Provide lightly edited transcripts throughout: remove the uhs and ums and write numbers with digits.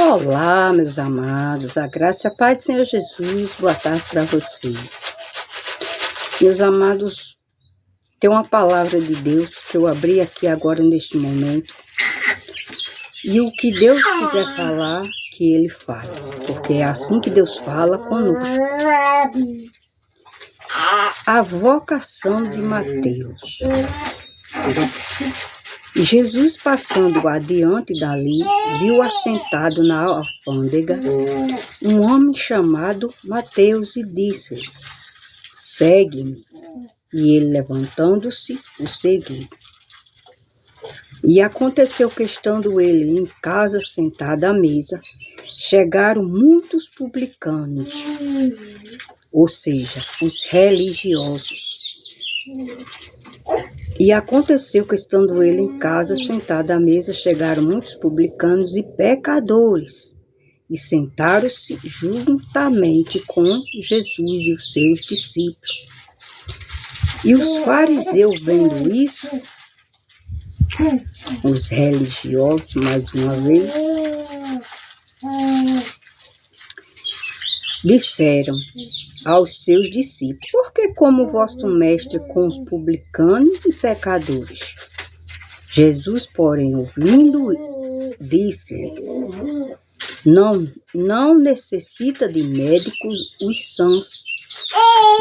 Olá, meus amados, a graça e a paz do Senhor Jesus, boa tarde para vocês. Meus amados, tem uma palavra de Deus que eu abri aqui agora neste momento. E o que Deus quiser falar, que Ele fale, porque é assim que Deus fala conosco. A vocação de Mateus. Jesus, passando adiante dali, viu assentado na alfândega um homem chamado Mateus e disse-lhe: segue-me. E ele, levantando-se, o seguiu. E aconteceu que, estando ele em casa sentado à mesa, chegaram muitos publicanos, ou seja, os religiosos. E aconteceu que, estando ele em casa sentado à mesa, chegaram muitos publicanos e pecadores, e sentaram-se juntamente com Jesus e os seus discípulos. E os fariseus, vendo isso, os religiosos, mais uma vez, disseram aos seus discípulos: por que como vosso mestre com os publicanos e pecadores? Jesus, porém, ouvindo, disse-lhes: não necessita de médicos os sãos,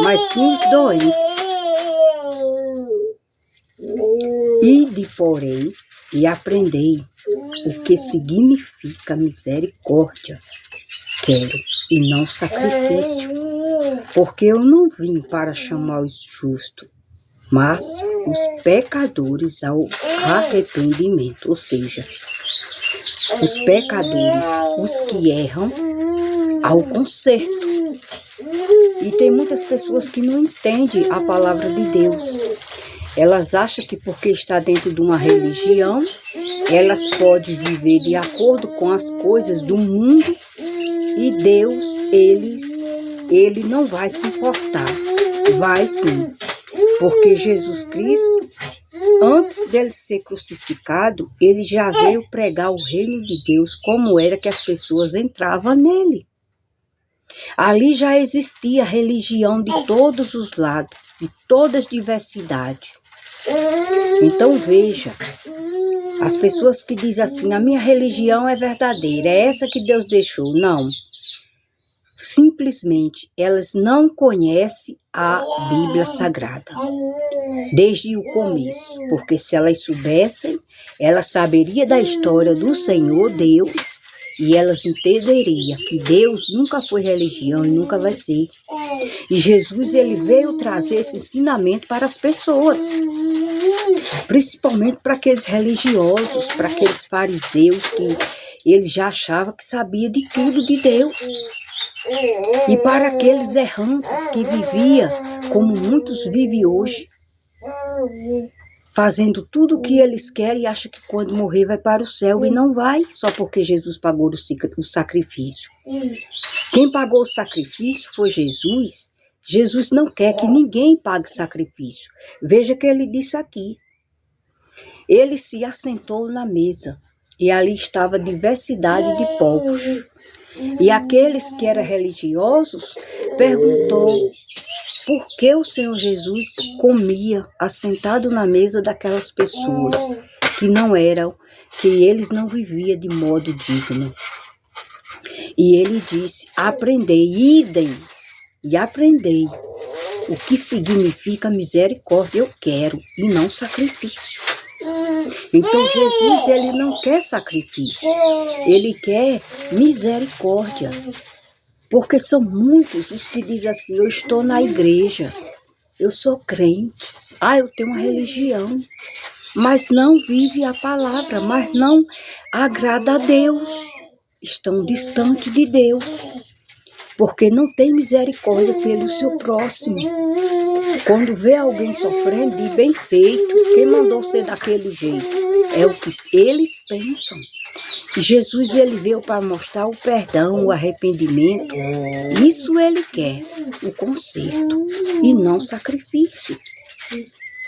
mas sim os doentes. Ide, porém, e aprendei o que significa misericórdia. Quero, e não sacrifício, porque eu não vim para chamar os justos, mas os pecadores ao arrependimento, ou seja, os pecadores, os que erram, ao conserto. E tem muitas pessoas que não entendem a palavra de Deus. Elas acham que porque está dentro de uma religião, elas podem viver de acordo com as coisas do mundo e Deus, ele não vai se importar. Vai sim, porque Jesus Cristo, antes dele ser crucificado, ele já veio pregar o reino de Deus, como era que as pessoas entravam nele. Ali já existia religião de todos os lados, de todas as diversidades. Então veja, as pessoas que dizem assim: a minha religião é verdadeira, é essa que Deus deixou. Não. Simplesmente elas não conhecem a Bíblia Sagrada desde o começo, porque se elas soubessem, elas saberiam da história do Senhor Deus e elas entenderiam que Deus nunca foi religião e nunca vai ser. E Jesus, ele veio trazer esse ensinamento para as pessoas, principalmente para aqueles religiosos, para aqueles fariseus que eles já achavam que sabia de tudo de Deus. E para aqueles errantes que viviam, como muitos vivem hoje, fazendo tudo o que eles querem e acham que quando morrer vai para o céu, e não vai, só porque Jesus pagou o sacrifício. Quem pagou o sacrifício foi Jesus. Jesus não quer que ninguém pague sacrifício. Veja que ele disse aqui. Ele se assentou na mesa e ali estava diversidade de povos. E aqueles que eram religiosos perguntou por que o Senhor Jesus comia assentado na mesa daquelas pessoas que não eram, que eles não viviam de modo digno. E ele disse: aprendei, idem, e aprendei o que significa misericórdia. Eu quero, e não sacrifício. Então Jesus, ele não quer sacrifício, ele quer misericórdia. Porque são muitos os que dizem assim: eu estou na igreja, eu sou crente, eu tenho uma religião, mas não vive a palavra, mas não agrada a Deus, estão distantes de Deus, porque não tem misericórdia pelo seu próximo. Quando vê alguém sofrendo, de bem feito, quem mandou ser daquele jeito? É o que eles pensam. E Jesus, ele veio para mostrar o perdão, o arrependimento. Isso ele quer, o conserto, e não sacrifício.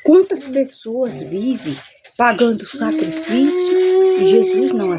Quantas pessoas vivem pagando sacrifício e Jesus não aceita?